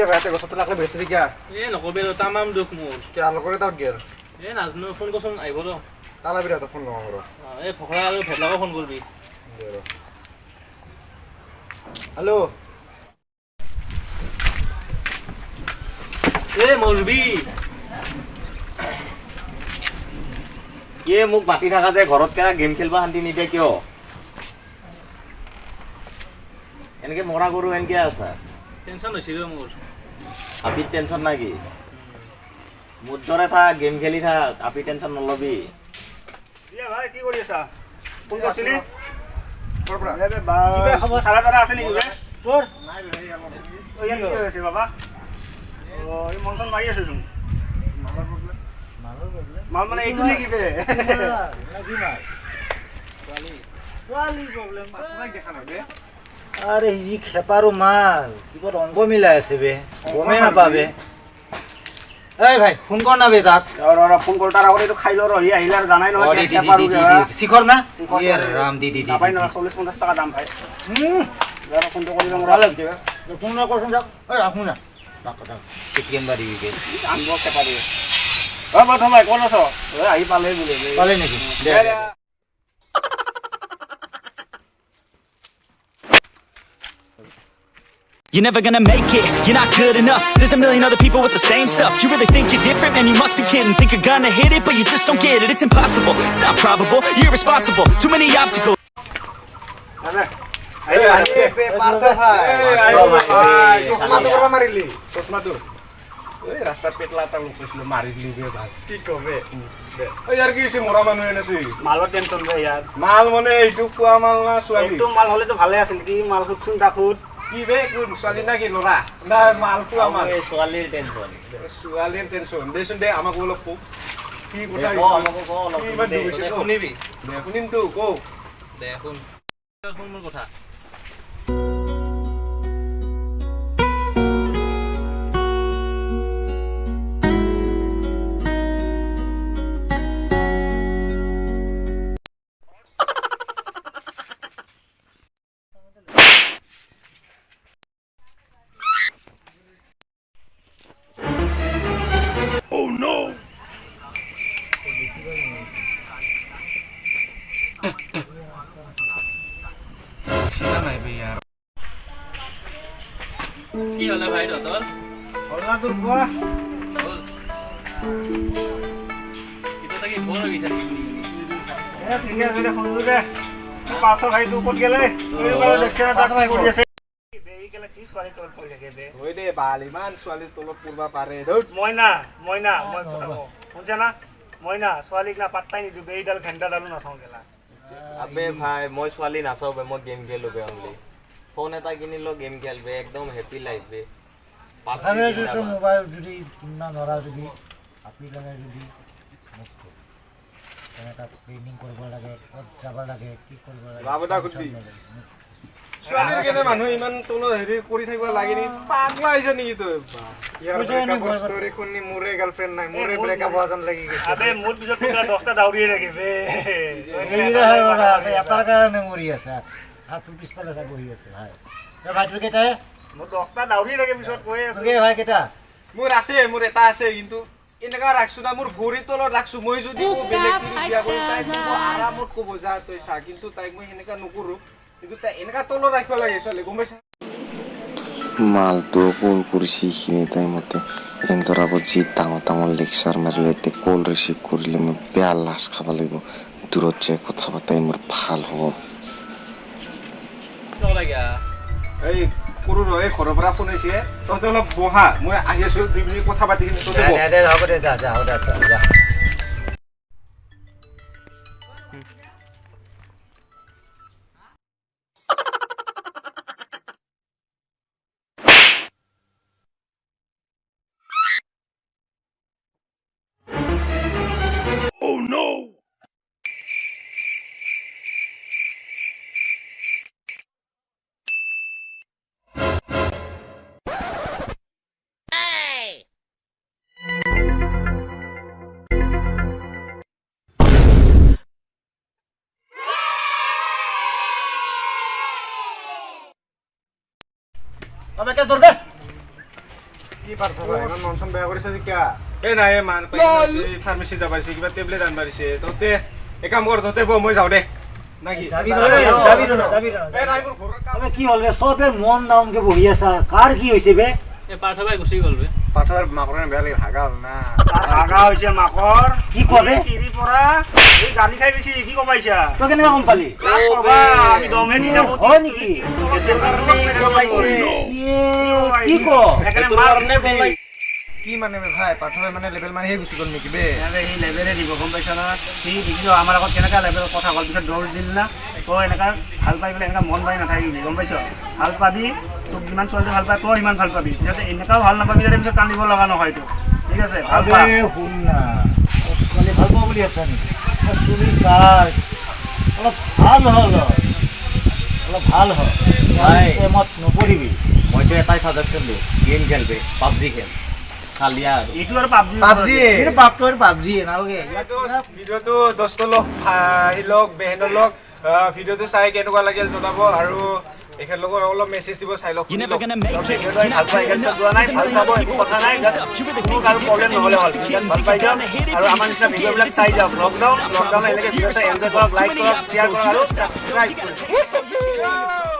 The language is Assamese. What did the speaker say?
কিয় ভাইতে গছত লাগলে বেছি কিয়া নকবি তামাম দুখ মোৰ কিয় আলোকৰে তাত গেল নাজনো ফোন কৰচোন আহিব ৰ তালা বিৰাট ফোন লগাম ৰ এই ভকৰা আৰু ভেটলাকো ফোন কৰবি হেল্ল' মৰবি মোক মাতি থাকা যে ঘৰত কেনা গেম খেলিব শান্তি নিদিয়ে কিয় এনেকে মৰা গৰু এনেকে আছা টেনশ্যন হৈছিল মোৰ আপি টেনশ্যন নাই কি মোৰ দৰে থাক গেম খেলি থাক আপি টেনশ্যন নলবি ভাই কি কৰি আছা ফোন কৰিছিলি বাবা মন মাৰি আছে চোন মাল মানে এইটো নেকি বে আরে জি খেপারো মাল কিবা অঙ্গ মিলাই আছে বে গমে না পাবে এই ভাই ফোন কর না বে তাক ফোন কর তার আগতে খাই লো রহি আহিলে আর জানাই নহয় দি শিখর না ইয়ে রাম দি পাই না 40-50 টাকা দাম ভাই যারা ফোন তো করি আমরা ভালো লাগছে ফোন না করছুন যাক এই রাখুন না টাকা কেটিএম বাড়ি বে আনবো খেপারি ভাই কোন আছো আহি পালে বলে পালে নাকি You're never gonna make it, you're not good enough. There's a million other people with the same stuff. You really think you're different, man, you must be kidding. Think you're gonna hit it, but you just don't get it. It's impossible, it's not probable, you're irresponsible. Too many obstacles. রাস্তার পেটলা তা লোক কইছিল মারি দিলি বে ভাই কি কবে ওই আর কি মরা মানুষ এনেছি মালৰ টেনশন বে ইয়ার মাল মানে এইটু কোয়া মাল না সোয়ালি এইটু মাল হলে তো ভালে আছিল কি মাল খুঁজছুন তাকুত কি বে কোন সোয়ালি না কি লরা না মাল কোয়া মাল এই সোয়ালির টেনশন দেছুন দে আমাক অলপ কো কি কথা আমাকে কো অলপ শুনিবি শুনিম তো কো শুন মোৰ কথা কি হলে ভাই তোর হলা তোর কোয়া এটা কি বড় হয়ে গেছে ঠিক আছে রে ফোন দে পাঁচশো ভাই দু কোট গেলে তুই বড় দেখছ না টাকা করি আছে বেই গেলে কি সোয়ালি তোর পড়ে থাকে বে ওই দে বাল ইমান সোয়ালি তোলত পূর্বা পারে ময়না মই কথা শুনছ না ময়না সোয়ালিক না পাত্তাই নি দিবে এইডাল ঘন্টা ডালু না চাও গেলা আবে ভাই মই সোয়ালি নাচাও বে মই গেম খেলো বে অনলি ফোন এটা কিনিলো গেম খেলবে একদম হ্যাপি লাইফ বে পাখানে যদি মোবাইল যদি কিনা নরা যদি আপনি লাগে যদি মুক্ত এটা ট্রেনিং করব লাগে যাব লাগে কি করব লাগে বাবুটা কুটি সোয়ালির কেনে মানুহ ইমান তোলো হেৰি কৰি থাকিব লাগে নি পাগলা হৈছে নেকি তই ইয়াৰ ব্ৰেকআপ ষ্টৰি কোনি মোৰে গাৰ্লফ্ৰেন্ড নাই মোৰে ব্ৰেকআপ হোৱাজন লাগি গৈছে আবে মোৰ পিছত তোৰা 10টা দাউৰিয়ে লাগে বে এইটা হয় বড়া আছে এটাৰ কাৰণে মৰি আছে আর তুই পিছফালে যা বহি আছে ভাই এ ভাই তুই কেটা মোৰ 10টা দাউৰি লাগে পিছত কৈ আছে কে ভাই কেটা মোৰ আছে মোৰ এটা আছে কিন্তু এনেকা ৰাখছো না মোৰ ভৰি তলত ৰাখছো মই যদি কো বেলেগ কি বিয়া কৰি তাই মোক আৰামত কব যা তই চা কিন্তু তাইক মই এনেকা নকৰো কিন্তু তাই এনেকা তলত ৰাখিব লাগে চলে গম পাইছা মালটো কল কৰিছি খিনি টাইমতে এন্তৰ আগত যি ডাঙৰ লেকচাৰ মাৰিলে তে কল ৰিচিভ কৰিলে মই বেয়া লাজ খাব লাগিব দূৰত যে কথা পাতাই মোৰ ভাল হ'ব এই কৰো ৰ এই ঘৰৰ পৰা ফোন আহিছে তহঁতে অলপ বহা মই আহি আছো 2 মিনিট কথা পাতি কিনে তহঁতে বহ দে হ'ব দে যা Apa kayak turbe? কি পাৰ্থ ভাই ইমান মন চন বেয়া কৰিছে যে কিয়া এই নাই মান ফাৰ্মাচী যাব পাৰিছে কিবা টেবলেট আনিব পাৰিছে তহঁতে এক কাম কৰ তহঁতে বহ মই যাওঁ দে নাকি যাবি নহয় আবে কি হ'ল বে চবে মন ডাউনকে বহি আছা কাৰ কি হৈছে বে এই পাৰ্থ ভাই গুচি গ'ল বে পাৰ্থৰ মাকৰ বেয়া লাগিল হাগা হ'ল না হাগা হৈছে মাকৰ কি কবে তিৰি পৰা এই গালি খাই গৈছে কি কমাইছা তই কেনেকৈ গম পালি আমি দমে দি থাকো হয় নেকি এদের কাৰণে কমাইছে কি ক এখানে মাৰনে বলাই কি মানে ভাই পাৰ্থ ভাই মানে লেভেল মানে হে গুছি গল নেকি বে আৰে এই লেভেলে দিব গম পাইছ না সি দেখিলো আমাৰ আগত কেনেকা লেভেল কথা কল পিছত দৌৰ দিল না তো এনেকা ভাল পাই পেলাই এনেকা মন পাই নাথাকিবি গম পাইছ ভাল পাবি তোক যিমান ছোৱালী ভাল পাই তই ইমান ভাল পাবি যাতে এনেকাও ভাল নাপাবি যাতে পিছত কান্দিব লগা নহয় তো ঠিক আছে ভাল পা শুন না ছোৱালী ভাল পাব বুলি আছা নেকি তুমি কাৰ অলপ ভাল হ'ল অলপ ভাল হ'ল ভাই মত নপৰিবি মইতো এটাই সাজেশ্যন দিওঁ গেম খেলবে পাবজি খেল খালিয়া আৰু এইটো আৰু পাবজি এইটো বাপটো আৰু পাবজি নালাগে ভিডিঅ'টো দোস্তৰ লগ ভাই লগ বেহেনৰ লগ ভিডিঅ'টো চাই কেনেকুৱা লাগিল জনাব আৰু এখেতলোকৰ অলপ মেছেজ দিব চাই লওক You're never gonna make it. You're ভাল not পাই good enough. যোৱা নাই There's a ভাল million পাব other একো people কথা with the নাই same stuff. You really কোনো think কাৰো you're প্ৰব্লেম different নহ'লে and you হ'ল must be kidding. ভাল Think পাই you're যাওক gonna hit it, আৰু but you আমাৰ just নিচিনা don't get it. ভিডিঅ'বিলাক It's চাই যাওক impossible. লকডাউন এনেকৈ ভিডিঅ' চাই এনজয় কৰক লাইক কৰক শ্বেয়াৰ কৰক আৰু Irresponsible. ছাবস্ক্ৰাইব কৰক